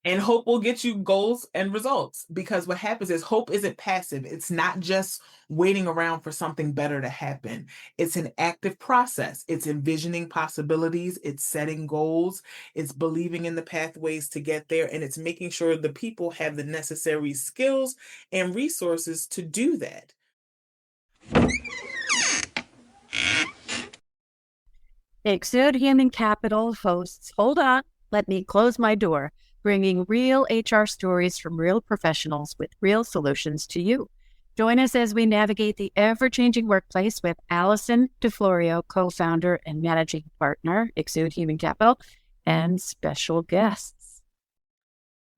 And hope will get you goals and results, because what happens is hope isn't passive. It's not just waiting around for something better to happen. It's an active process. It's envisioning possibilities, it's setting goals, it's believing in the pathways to get there, and it's making sure the people have the necessary skills and resources to do that. Exude Human Capital hosts Hold On, Let Me Close My Door, bringing real HR stories from real professionals with real solutions to you. Join us as we navigate the ever-changing workplace with Allison DeFlorio, co-founder and managing partner, Exude Human Capital, and special guests.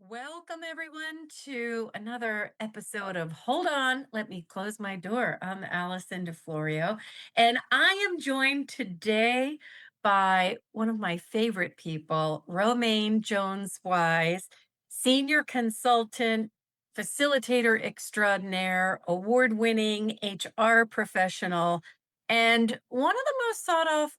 Welcome, everyone, to another episode of Hold On, Let Me Close My Door. I'm Allison DeFlorio, and I am joined today by one of my favorite people, Romaine Jones-Wise, senior consultant, facilitator extraordinaire, award-winning HR professional, and one of the most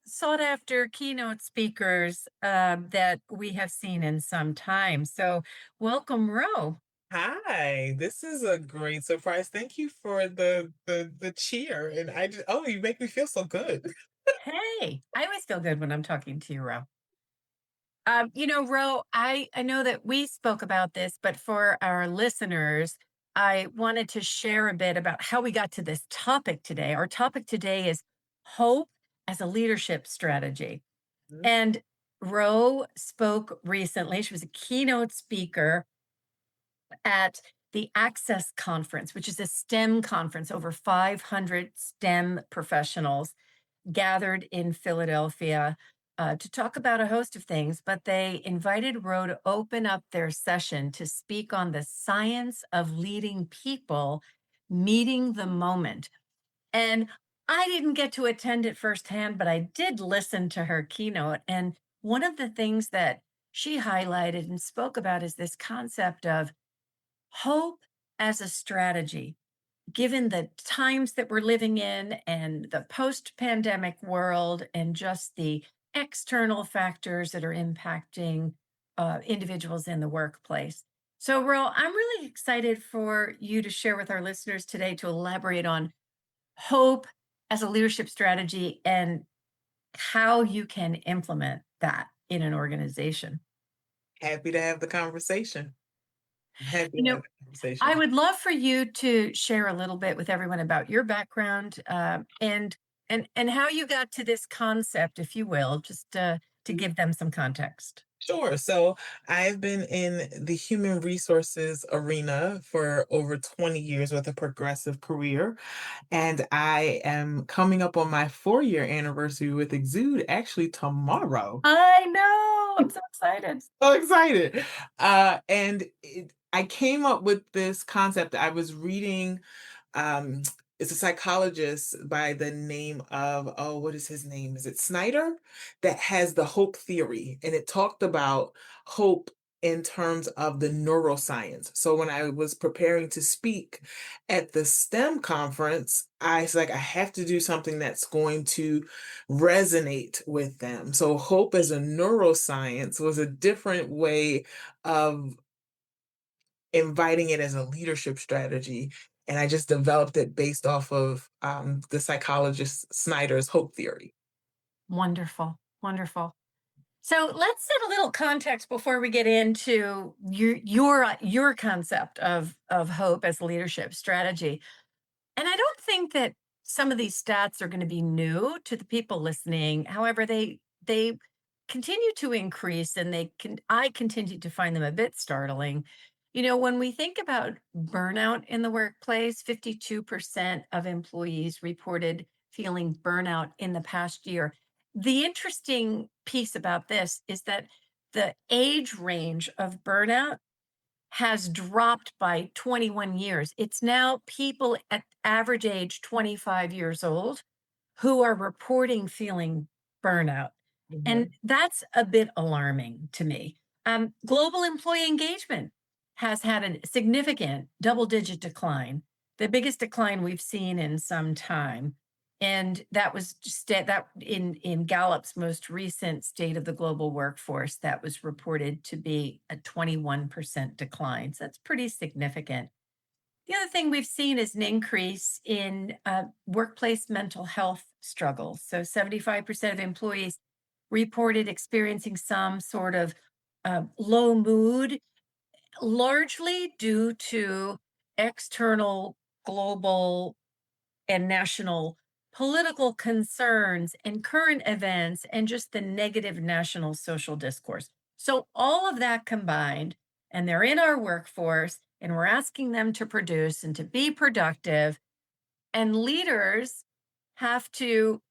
sought after keynote speakers that we have seen in some time. So, welcome, Ro. Hi, this is a great surprise. Thank you for the cheer. And you make me feel so good. Hey, I always feel good when I'm talking to you, Ro. Ro, I know that we spoke about this, but for our listeners, I wanted to share a bit about how we got to this topic today. Our topic today is hope as a leadership strategy. Mhm. And Ro spoke recently. She was a keynote speaker at the Access Conference, which is a STEM conference. Over 500 STEM professionals gathered in Philadelphia to talk about a host of things, but they invited Ro to open up their session to speak on the science of leading people, meeting the moment. And I didn't get to attend it firsthand, but I did listen to her keynote. And one of the things that she highlighted and spoke about is this concept of hope as a strategy. Given the times that we're living in and the post pandemic world and just the external factors that are impacting individuals in the workplace. So, Ro, I'm really excited for you to share with our listeners today to elaborate on hope as a leadership strategy and how you can implement that in an organization. Happy to have the conversation. Happy You to know, have the I conversation. would love for you to share a little bit with everyone about your background and how you got to this concept, if you will, just to give them some context. Sure. So I've been in the human resources arena for over 20 years with a progressive career. And I am coming up on my 4-year anniversary with Exude actually tomorrow. I know. I'm so excited. So excited. I came up with this concept. I was reading, um, it's a psychologist by the name of, oh, what is his name? Is it Snyder? That has the hope theory. And it talked about hope in terms of the neuroscience. So when I was preparing to speak at the STEM conference, I was like, I have to do something that's going to resonate with them. So hope as a neuroscience was a different way of inviting it as a leadership strategy, and I just developed it based off of, the psychologist Snyder's hope theory. Wonderful. Wonderful. So let's set a little context before we get into your concept of hope as leadership strategy. And I don't think that some of these stats are going to be new to the people listening. However, they continue to increase and I continue to find them a bit startling. When we think about burnout in the workplace, 52% of employees reported feeling burnout in the past year. The interesting piece about this is that the age range of burnout has dropped by 21 years. It's now people at average age 25 years old who are reporting feeling burnout. And Mhm. that's a bit alarming to me. Global employee engagement has had a significant double digit decline, the biggest decline we've seen in some time. And that was just that in Gallup's most recent state of the global workforce, that was reported to be a 21% decline. So that's pretty significant. The other thing we've seen is an increase in workplace mental health struggles. So 75% of employees reported experiencing some sort of low mood, largely due to external, global, and national political concerns and current events and just the negative national social discourse. So, all of that combined, and they're in our workforce, and we're asking them to produce and to be productive. And leaders have to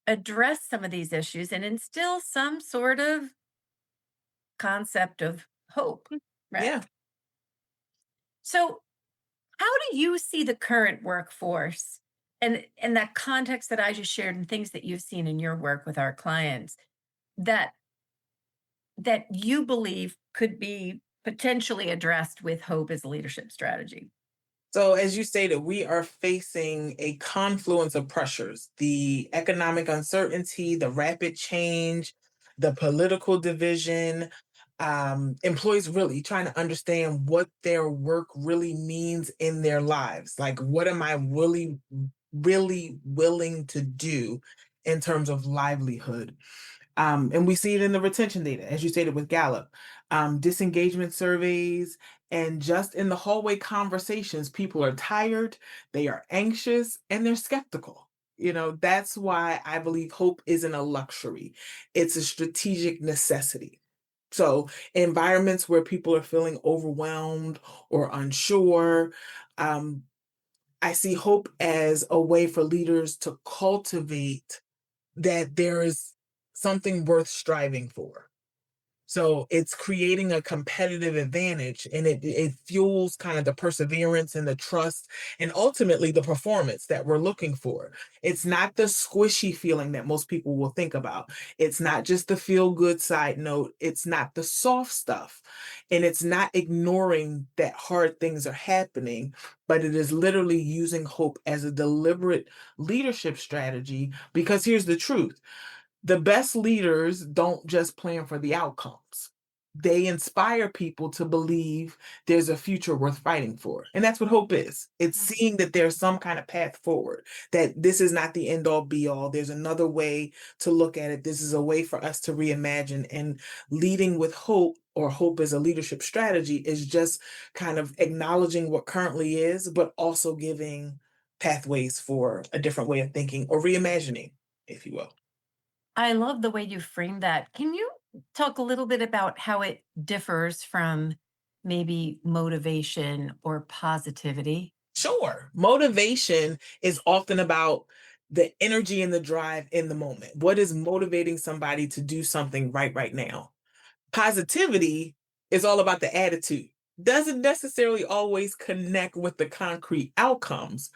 address some of these issues and instill some sort of concept of hope, right? Yeah. So, how do you see the current workforce and that context that I just shared and things that you've seen in your work with our clients that that you believe could be potentially addressed with hope as a leadership strategy? So, as you stated, we are facing a confluence of pressures: the economic uncertainty, the rapid change, the political division, employees really trying to understand what their work really means in their lives. Like, what am I really, really willing to do in terms of livelihood? And we see it in the retention data, as you stated with Gallup, disengagement surveys, and just in the hallway conversations, people are tired, they are anxious, and they're skeptical. That's why I believe hope isn't a luxury, it's a strategic necessity. So, environments where people are feeling overwhelmed or unsure, um, I see hope as a way for leaders to cultivate that there is something worth striving for. So it's creating a competitive advantage, and it fuels kind of the perseverance and the trust and ultimately the performance that we're looking for. It's not the squishy feeling that most people will think about. It's not just the feel good side note. It's not the soft stuff. And it's not ignoring that hard things are happening, but it is literally using hope as a deliberate leadership strategy. Because here's the truth: the best leaders don't just plan for the outcomes. They inspire people to believe there's a future worth fighting for. And that's what hope is. It's seeing that there's some kind of path forward, that this is not the end all be all. There's another way to look at it. This is a way for us to reimagine. And leading with hope, or hope as a leadership strategy, is just kind of acknowledging what currently is, but also giving pathways for a different way of thinking or reimagining, if you will. I love the way you frame that. Can you talk a little bit about how it differs from maybe motivation or positivity? Sure. Motivation is often about the energy and the drive in the moment. What is motivating somebody to do something right now? Positivity is all about the attitude. Doesn't necessarily always connect with the concrete outcomes,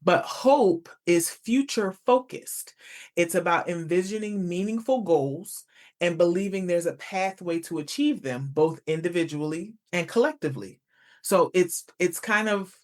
but hope is future focused. It's about envisioning meaningful goals and believing there's a pathway to achieve them, both individually and collectively. So it's kind of,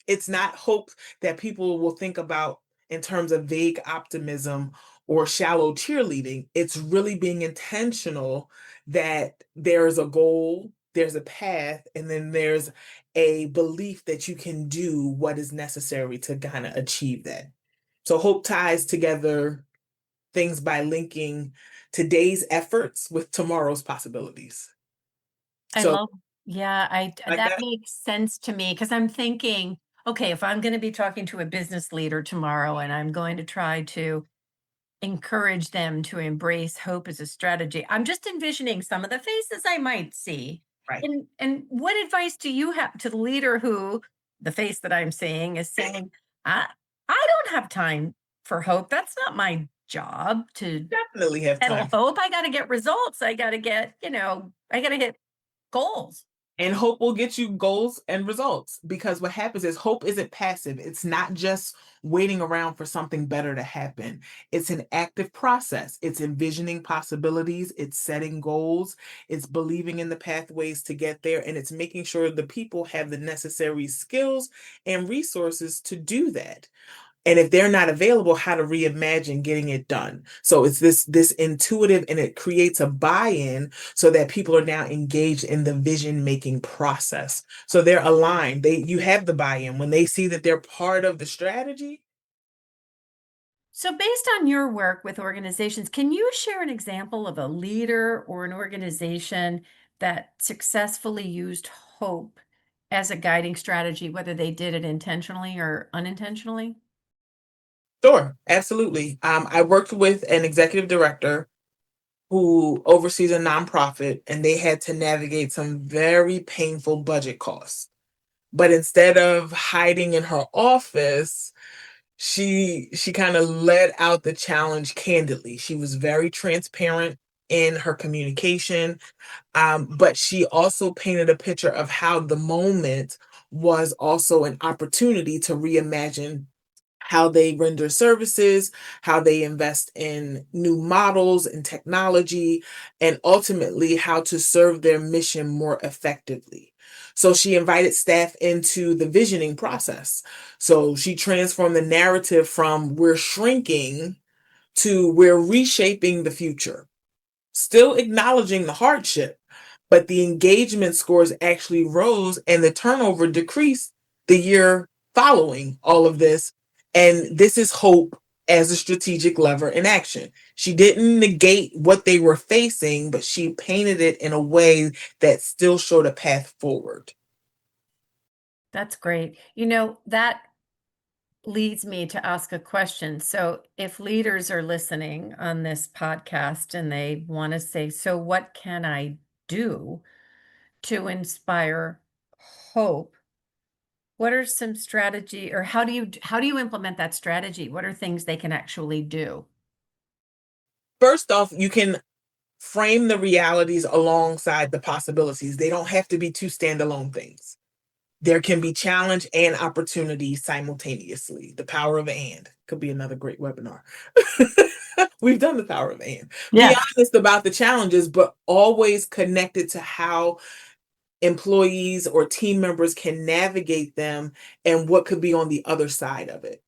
it's not hope that people will think about in terms of vague optimism or shallow cheerleading. It's really being intentional that there's a goal, there's a path, and then there's a belief that you can do what is necessary to kind of achieve that. So hope ties together things by linking today's efforts with tomorrow's possibilities. I So love Yeah, like that that. makes sense to me because I'm thinking, okay, if I'm gonna be talking to a business leader tomorrow and I'm going to try to encourage them to embrace hope as a strategy, I'm just envisioning some of the faces I might see. Right. And what advice do you have to the leader who the face that I'm seeing is saying, I don't have time for hope. That's not my job to Definitely have peddle time. hope. I gotta get results. I gotta get, I gotta hit goals. And hope will get you goals and results, because what happens is hope isn't passive. It's not just waiting around for something better to happen. It's an active process. It's envisioning possibilities, it's setting goals, it's believing in the pathways to get there, and it's making sure the people have the necessary skills and resources to do that. And if they're not available, how to reimagine getting it done. So it's this intuitive, and it creates a buy-in so that people are now engaged in the vision making process. So they're aligned. You have the buy-in when they see that they're part of the strategy. So, based on your work with organizations, can you share an example of a leader or an organization that successfully used hope as a guiding strategy, whether they did it intentionally or unintentionally? Sure, absolutely. I worked with an executive director who oversees a nonprofit, and they had to navigate some very painful budget costs. But instead of hiding in her office, she kind of led out the challenge candidly. She was very transparent in her communication, but she also painted a picture of how the moment was also an opportunity to reimagine how they render services, how they invest in new models and technology, and ultimately how to serve their mission more effectively. So she invited staff into the visioning process. So she transformed the narrative from "we're shrinking" to "we're reshaping the future," still acknowledging the hardship, but the engagement scores actually rose and the turnover decreased the year following all of this. And this is hope as a strategic lever in action. She didn't negate what they were facing, but she painted it in a way that still showed a path forward. That's great. That leads me to ask a question. So, if leaders are listening on this podcast and they want to say, so what can I do to inspire hope? What are some strategy, or how do you implement that strategy? What are things they can actually do? First off, you can frame the realities alongside the possibilities. They don't have to be two standalone things. There can be challenge and opportunity simultaneously. The power of and could be another great webinar. We've done the power of and. Be Yes. honest about the challenges, but always connected to how employees or team members can navigate them and what could be on the other side of it.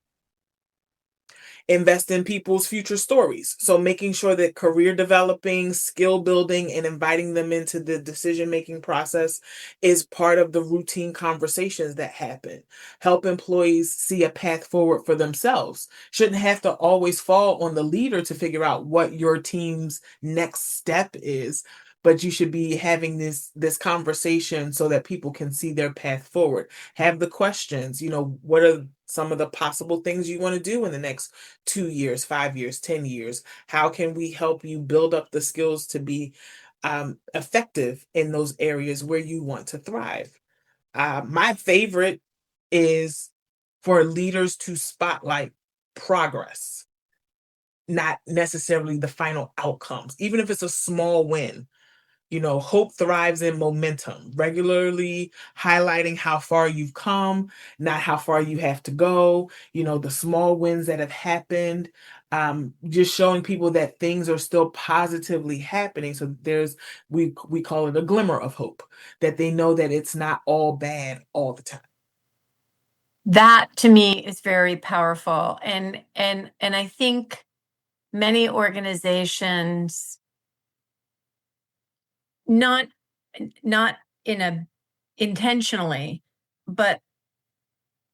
Invest in people's future stories. So making sure that career developing, skill building, and inviting them into the decision making process is part of the routine conversations that happen. Help employees see a path forward for themselves. Shouldn't have to always fall on the leader to figure out what your team's next step is. But you should be having this conversation so that people can see their path forward. Have the questions, what are some of the possible things you want to do in the next 2 years, 5 years, 10 years? How can we help you build up the skills to be effective in those areas where you want to thrive? My favorite is for leaders to spotlight progress, not necessarily the final outcomes, even if it's a small win. Hope thrives in momentum, regularly highlighting how far you've come, not how far you have to go, the small wins that have happened, just showing people that things are still positively happening. So we call it a glimmer of hope, that they know that it's not all bad all the time. That to me is very powerful. And I think many organizations, not not in a intentionally, but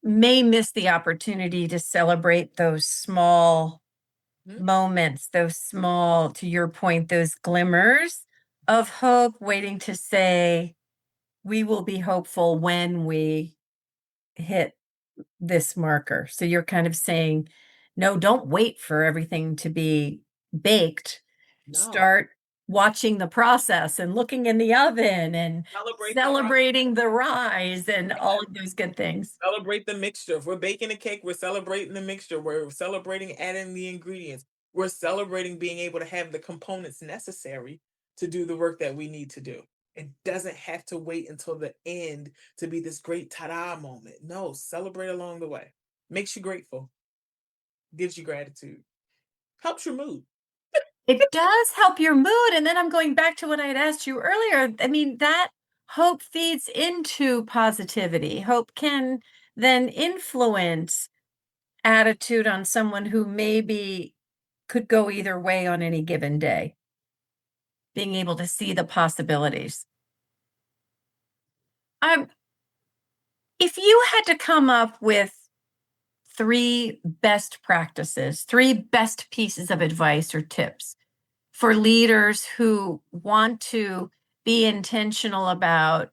may miss the opportunity to celebrate those small Mhm. moments, those small, to your point, those glimmers of hope, waiting to say, we will be hopeful when we hit this marker. So you're kind of saying, no, don't wait for everything to be baked. No, Start watching the process and looking in the oven and celebrate the process. celebrating the rise and all of those good things. Celebrate the mixture. If we're baking a cake, we're celebrating the mixture. We're celebrating adding the ingredients. We're celebrating being able to have the components necessary to do the work that we need to do. It doesn't have to wait until the end to be this great ta-da moment. No, celebrate along the way. Makes you grateful, gives you gratitude, helps your mood. It does help your mood. And then I'm going back to what I had asked you earlier. I mean, that hope feeds into positivity. Hope can then influence. attitude on someone who maybe could go either way on any given day, being able to see the possibilities. Um, if you had to come up with three best practices, three best pieces of advice or tips for leaders who want to be intentional about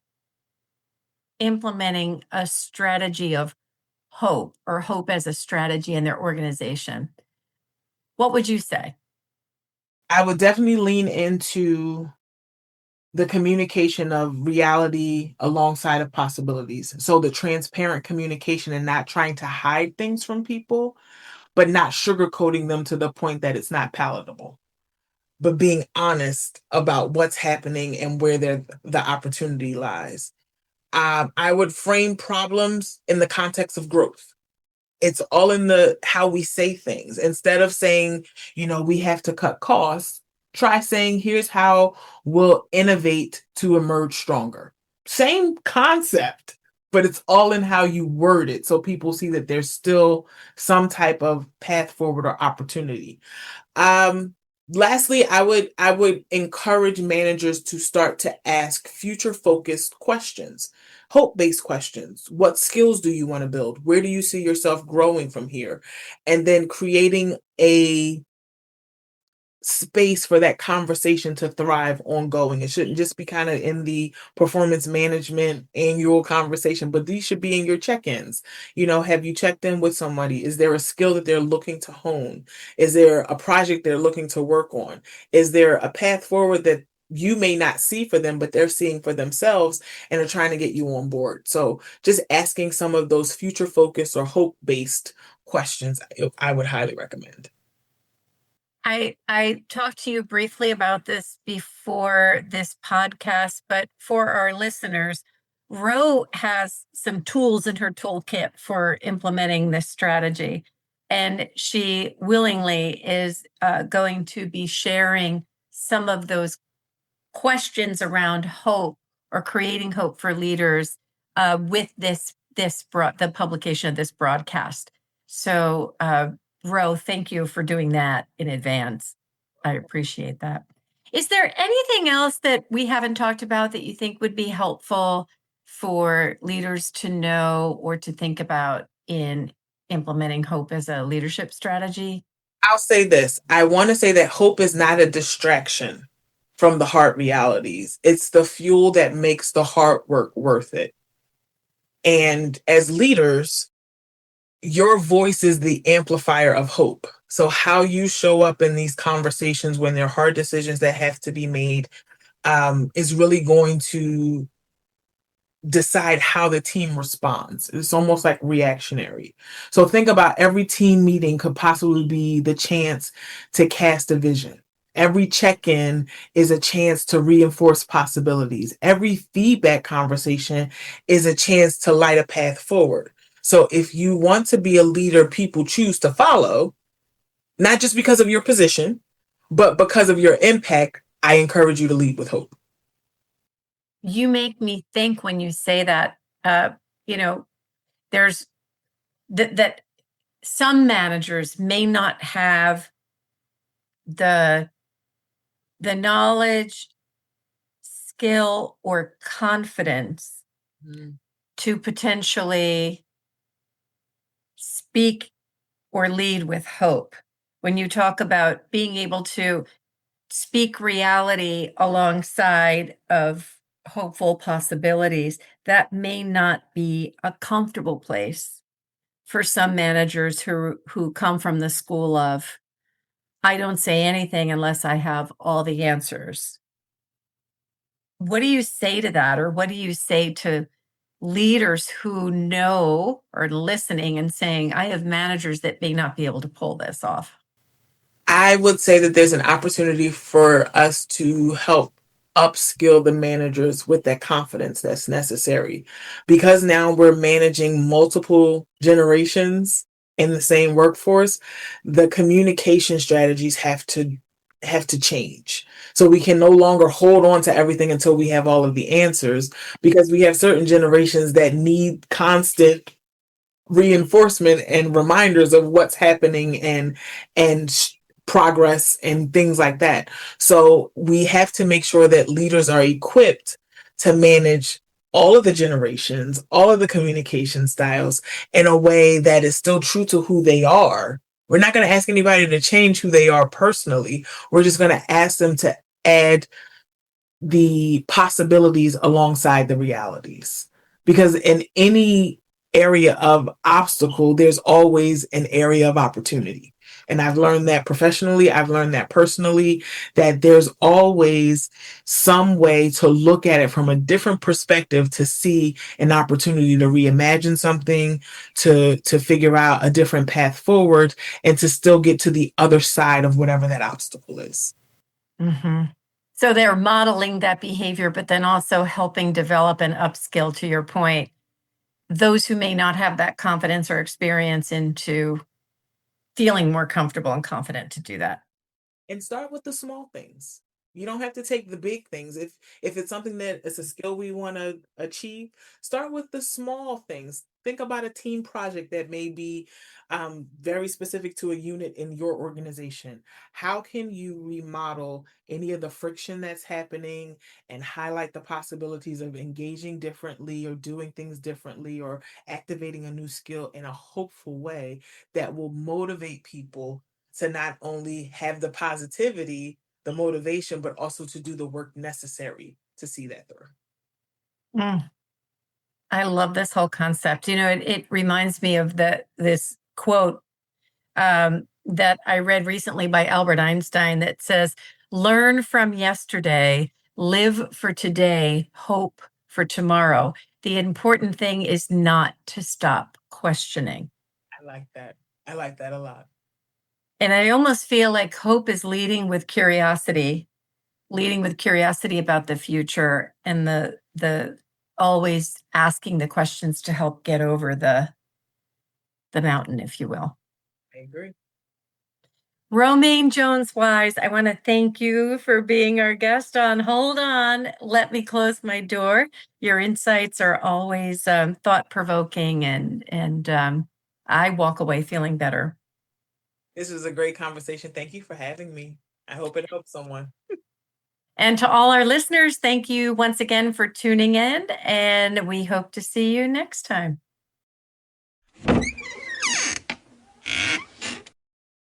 implementing a strategy of hope or hope as a strategy in their organization, what would you say? I would definitely lean into the communication of reality alongside of possibilities. So the transparent communication and not trying to hide things from people, but not sugarcoating them to the point that it's not palatable, but being honest about what's happening and where the opportunity lies. I would frame problems in the context of growth. It's all in the how we say things. Instead of saying, we have to cut costs, try saying, here's how we'll innovate to emerge stronger. Same concept, but it's all in how you word it so people see that there's still some type of path forward or opportunity. Um, Lastly, I would encourage managers to start to ask future-focused questions, hope-based questions. What skills do you want to build? Where do you see yourself growing from here? And then creating a space for that conversation to thrive ongoing. It shouldn't just be kind of in the performance management annual conversation, but these should be in your check-ins. Have you checked in with somebody? Is there a skill that they're looking to hone? Is there a project they're looking to work on? Is there a path forward that you may not see for them, but they're seeing for themselves and are trying to get you on board? So just asking some of those future focused or hope based questions, I would highly recommend. I talked to you briefly about this before this podcast, but for our listeners, Ro has some tools in her toolkit for implementing this strategy. And she willingly is going to be sharing some of those questions around hope or creating hope for leaders with the publication of this broadcast. So, Ro, thank you for doing that in advance. I appreciate that. Is there anything else that we haven't talked about that you think would be helpful for leaders to know or to think about in implementing hope as a leadership strategy? I'll say this. I want to say that hope is not a distraction from the hard realities. It's the fuel that makes the hard work worth it. And as leaders, your voice is the amplifier of hope. So, how you show up in these conversations when there are hard decisions that have to be made is really going to decide how the team responds. It's almost like reactionary. So think about every team meeting could possibly be the chance to cast a vision. Every check in is a chance to reinforce possibilities. Every feedback conversation is a chance to light a path forward. So if you want to be a leader people choose to follow, not just because of your position, but because of your impact, I encourage you to lead with hope. You make me think when you say that, you know, there's that some managers may not have the knowledge, skill, or confidence Mm. to potentially speak or lead with hope. When you talk about being able to speak reality alongside of hopeful possibilities, that may not be a comfortable place for some managers who come from the school of, I don't say anything unless I have all the answers. What do you say to that? Or what do you say to leaders who know or listening and saying, I have managers that may not be able to pull this off? I would say that there's an opportunity for us to help upskill the managers with that confidence that's necessary because now we're managing multiple generations in the same workforce. The communication strategies have to change, so we can no longer hold on to everything until we have all of the answers, because we have certain generations that need constant reinforcement and reminders of what's happening and progress and things like that. So we have to make sure that leaders are equipped to manage all of the generations, all of the communication styles in a way that is still true to who they are. We're not going to ask anybody to change who they are personally. We're just going to ask them to add the possibilities alongside the realities. Because in any area of obstacle, there's always an area of opportunity. And I've learned that professionally, I've learned that personally, that there's always some way to look at it from a different perspective to see an opportunity to reimagine something, to figure out a different path forward, and to still get to the other side of whatever that obstacle is. Mhm. So they're modeling that behavior, but then also helping develop and upskill, to your point, those who may not have that confidence or experience into feeling more comfortable and confident to do that. And start with the small things. You don't have to take the big things. If it's something that is a skill we want to achieve, start with the small things. Think about a team project that may be very specific to a unit in your organization. How can you remodel any of the friction that's happening and highlight the possibilities of engaging differently or doing things differently or activating a new skill in a hopeful way that will motivate people to not only have the positivity, the motivation, but also to do the work necessary to see that through. Mm, I love this whole concept. It reminds me of this quote that I read recently by Albert Einstein that says, "Learn from yesterday, live for today, hope for tomorrow. The important thing is not to stop questioning." I like that. I like that a lot. And I almost feel like hope is leading with curiosity about the future and the always asking the questions to help get over the mountain, if you will. I agree. Romaine Jones Wise, I want to thank you for being our guest on Hold On, Let Me Close My Door. Your insights are always thought provoking, and I walk away feeling better. This was a great conversation. Thank you for having me. I hope it helps someone. And to all our listeners, thank you once again for tuning in, and we hope to see you next time.